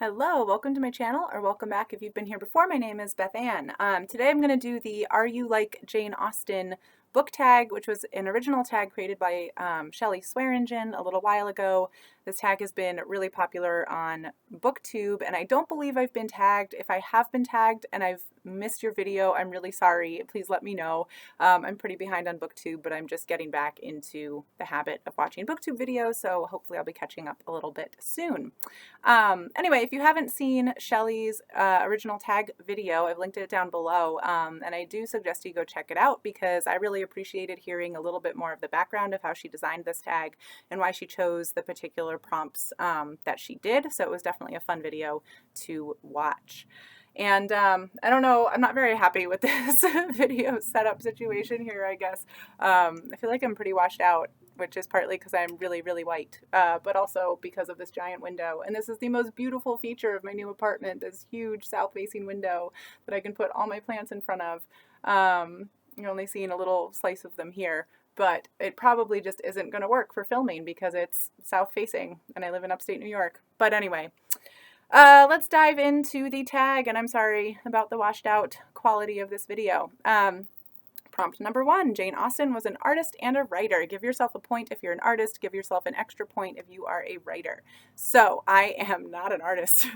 Hello, welcome to my channel, or welcome back if you've been here before. My name is Beth Ann. Today I'm going to do the Are You Like Jane Austen book tag, which was an original tag created by Shelley Swearingen a little while ago. This tag has been really popular on BookTube, and I don't believe I've been tagged. If I have been tagged and I've missed your video, I'm really sorry. Please let me know. I'm pretty behind on BookTube, but I'm just getting back into the habit of watching BookTube videos, so hopefully I'll be catching up a little bit soon. Anyway, if you haven't seen Shelley's original tag video, I've linked it down below, and I do suggest you go check it out because I really appreciated hearing a little bit more of the background of how she designed this tag and why she chose the particular prompts that she did. So it was definitely a fun video to watch. And I don't know, I'm not very happy with this video setup situation here, I guess. I feel like I'm pretty washed out, which is partly because I'm really, really white, but also because of this giant window. And this is the most beautiful feature of my new apartment, this huge south-facing window that I can put all my plants in front of. You're only seeing a little slice of them here, but it probably just isn't going to work for filming because it's south-facing, and I live in upstate New York. But anyway, let's dive into the tag, and I'm sorry about the washed out quality of this video. Prompt number 1, Jane Austen was an artist and a writer. Give yourself a point if you're an artist. Give yourself an extra point if you are a writer. So I am not an artist.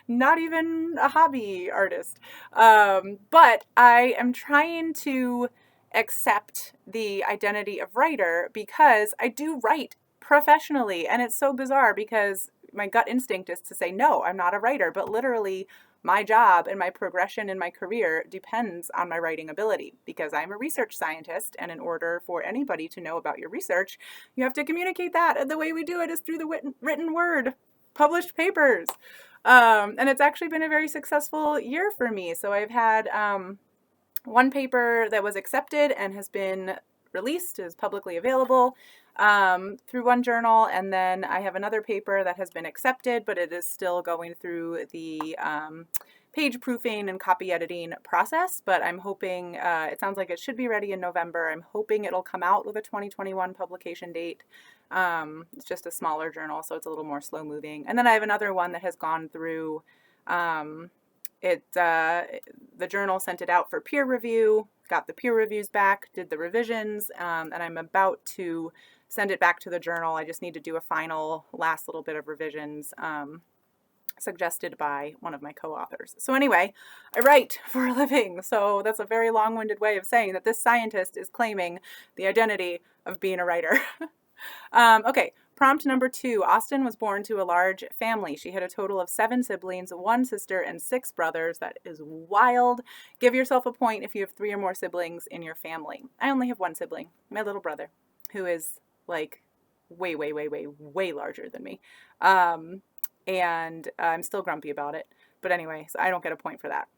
Not even a hobby artist. But I am trying to accept the identity of writer because I do write professionally. And it's so bizarre because my gut instinct is to say, no, I'm not a writer. But literally, my job and my progression in my career depends on my writing ability because I'm a research scientist, and in order for anybody to know about your research, you have to communicate that, and the way we do it is through the written word, published papers. And it's actually been a very successful year for me. So I've had one paper that was accepted and has been released, is publicly available through one journal, and then I have another paper that has been accepted, but it is still going through the page proofing and copy editing process, but I'm hoping, it sounds like it should be ready in November. I'm hoping it'll come out with a 2021 publication date. It's just a smaller journal, so it's a little more slow moving. And then I have another one that has gone through, the journal sent it out for peer review, got the peer reviews back, did the revisions, and I'm about to send it back to the journal. I just need to do a final last little bit of revisions suggested by one of my co-authors. So anyway, I write for a living. So that's a very long-winded way of saying that this scientist is claiming the identity of being a writer. Okay, prompt number 2. Austen was born to a large family. She had a total of 7 siblings, 1 sister, and 6 brothers. That is wild. Give yourself a point if you have 3 or more siblings in your family. I only have 1 sibling, my little brother, who is like way, way, way, way, way larger than me. And I'm still grumpy about it. But anyway, so I don't get a point for that.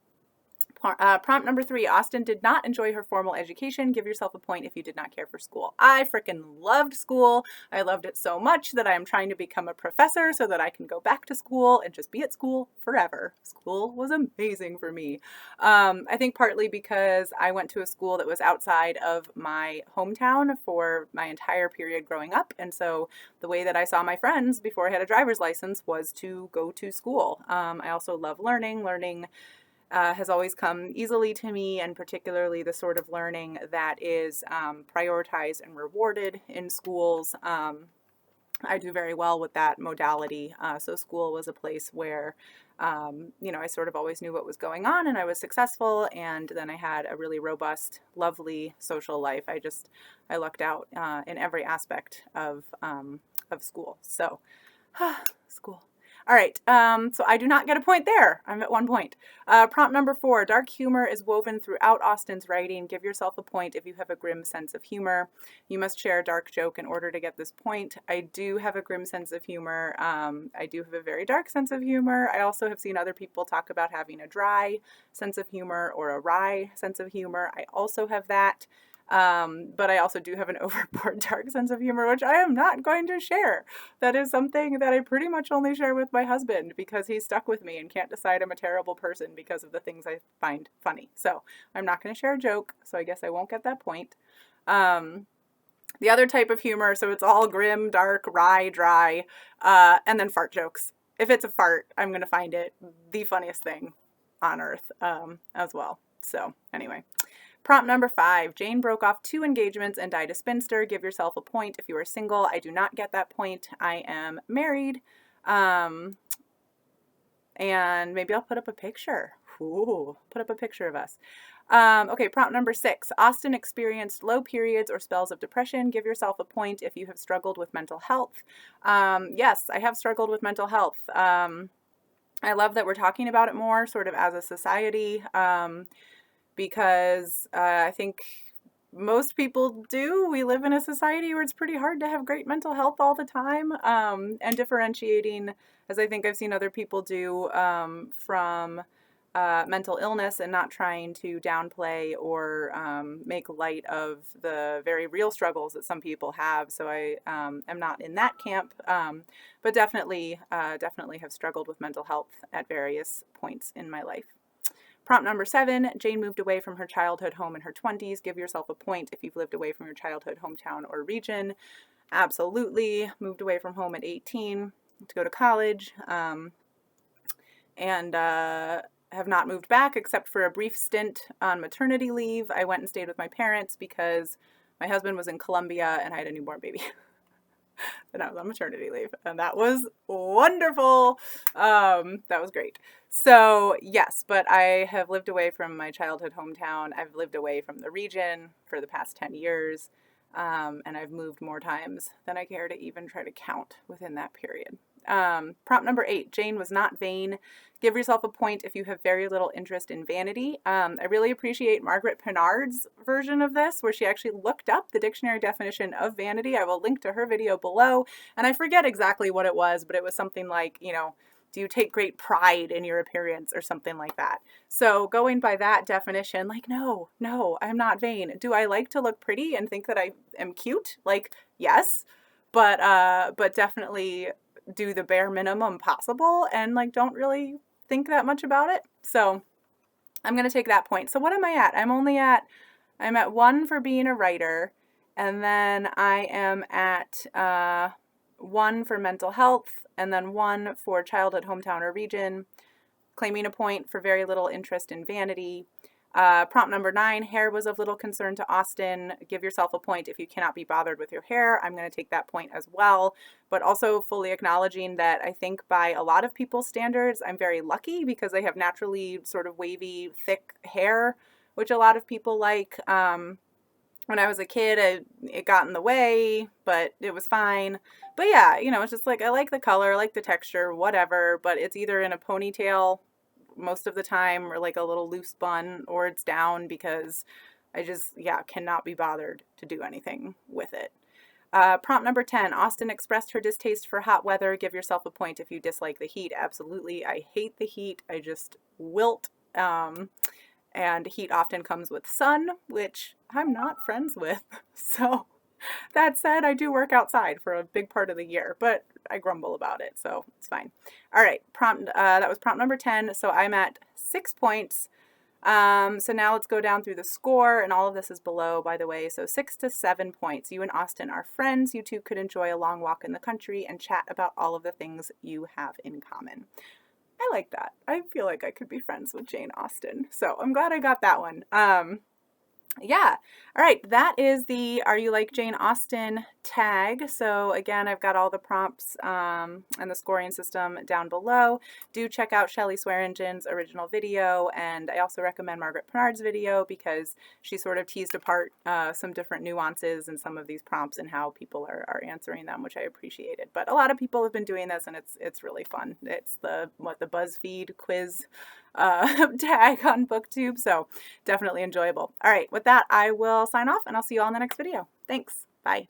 Prompt number 3, Austen did not enjoy her formal education. Give yourself a point if you did not care for school. I freaking loved school. I loved it so much that I am trying to become a professor so that I can go back to school and just be at school forever. School was amazing for me. I think partly because I went to a school that was outside of my hometown for my entire period growing up. And so the way that I saw my friends before I had a driver's license was to go to school. I also love learning. Learning has always come easily to me, and particularly the sort of learning that is prioritized and rewarded in schools. I do very well with that modality. So school was a place where, I sort of always knew what was going on, and I was successful, and then I had a really robust, lovely social life. I lucked out in every aspect of school. So, school. All right, so I do not get a point there. I'm at 1 point. Prompt number 4, dark humor is woven throughout Austen's writing. Give yourself a point if you have a grim sense of humor. You must share a dark joke in order to get this point. I do have a grim sense of humor. I do have a very dark sense of humor. I also have seen other people talk about having a dry sense of humor or a wry sense of humor. I also have that. But I also do have an overboard dark sense of humor, which I am not going to share. That is something that I pretty much only share with my husband because he's stuck with me and can't decide I'm a terrible person because of the things I find funny. So I'm not going to share a joke, so I guess I won't get that point. The other type of humor, so it's all grim, dark, wry, dry, and then fart jokes. if it's a fart, I'm going to find it the funniest thing on earth as well. So anyway. Prompt number 5, Jane broke off 2 engagements and died a spinster. Give yourself a point if you are single. I do not get that point. I am married. And maybe I'll put up a picture. Ooh, put up a picture of us. Okay, prompt number 6. Austen experienced low periods or spells of depression. Give yourself a point if you have struggled with mental health. Yes, I have struggled with mental health. I love that we're talking about it more sort of as a society. Because I think most people do. We live in a society where it's pretty hard to have great mental health all the time, and differentiating, as I think I've seen other people do, from mental illness and not trying to downplay or make light of the very real struggles that some people have. So I am not in that camp, but definitely have struggled with mental health at various points in my life. Prompt number 7, Jane moved away from her childhood home in her 20s. Give yourself a point if you've lived away from your childhood hometown or region. Absolutely. Moved away from home at 18 to go to college, and have not moved back except for a brief stint on maternity leave. I went and stayed with my parents because my husband was in Colombia and I had a newborn baby. And I was on maternity leave, and that was wonderful. That was great. So yes, but I have lived away from my childhood hometown. I've lived away from the region for the past 10 years, and I've moved more times than I care to even try to count within that period. Prompt number 8, Jane was not vain. Give yourself a point if you have very little interest in vanity. I really appreciate Margaret Pinard's version of this, where she actually looked up the dictionary definition of vanity. I will link to her video below, and I forget exactly what it was, but it was something like, do you take great pride in your appearance or something like that? So going by that definition, like, no, I'm not vain. Do I like to look pretty and think that I am cute? Like, yes, but definitely do the bare minimum possible and like don't really think that much about it. So I'm going to take that point. So what am I at? I'm at 1 for being a writer, and then I am at 1 for mental health, and then 1 for childhood, hometown, or region, claiming a point for very little interest in vanity. Prompt number 9, hair was of little concern to Austen. Give yourself a point if you cannot be bothered with your hair. I'm going to take that point as well, but also fully acknowledging that I think by a lot of people's standards, I'm very lucky because I have naturally sort of wavy, thick hair, which a lot of people like. When I was a kid, it got in the way, but it was fine. But yeah, it's just like I like the color, I like the texture, whatever, but it's either in a ponytail most of the time or like a little loose bun, or it's down because I just, cannot be bothered to do anything with it. Prompt number 10, Austen expressed her distaste for hot weather. Give yourself a point if you dislike the heat. Absolutely. I hate the heat. I just wilt. And heat often comes with sun, which I'm not friends with. So that said, I do work outside for a big part of the year, but I grumble about it, so it's fine. All right, that was prompt number 10, so I'm at 6 points. So now let's go down through the score, and all of this is below, by the way, so 6 to 7 points. You and Austen are friends. You two could enjoy a long walk in the country and chat about all of the things you have in common. I like that. I feel like I could be friends with Jane Austen, so I'm glad I got that one. Yeah. All right. That is the Are You Like Jane Austen tag. So again, I've got all the prompts and the scoring system down below. Do check out Shelley Swearingen's original video, and I also recommend Margaret Pinard's video because she sort of teased apart some different nuances in some of these prompts and how people are answering them, which I appreciated. But a lot of people have been doing this, and it's really fun. It's the BuzzFeed quiz tag on BookTube, so definitely enjoyable. All right, with that, I will sign off, and I'll see you all in the next video. Thanks. Bye.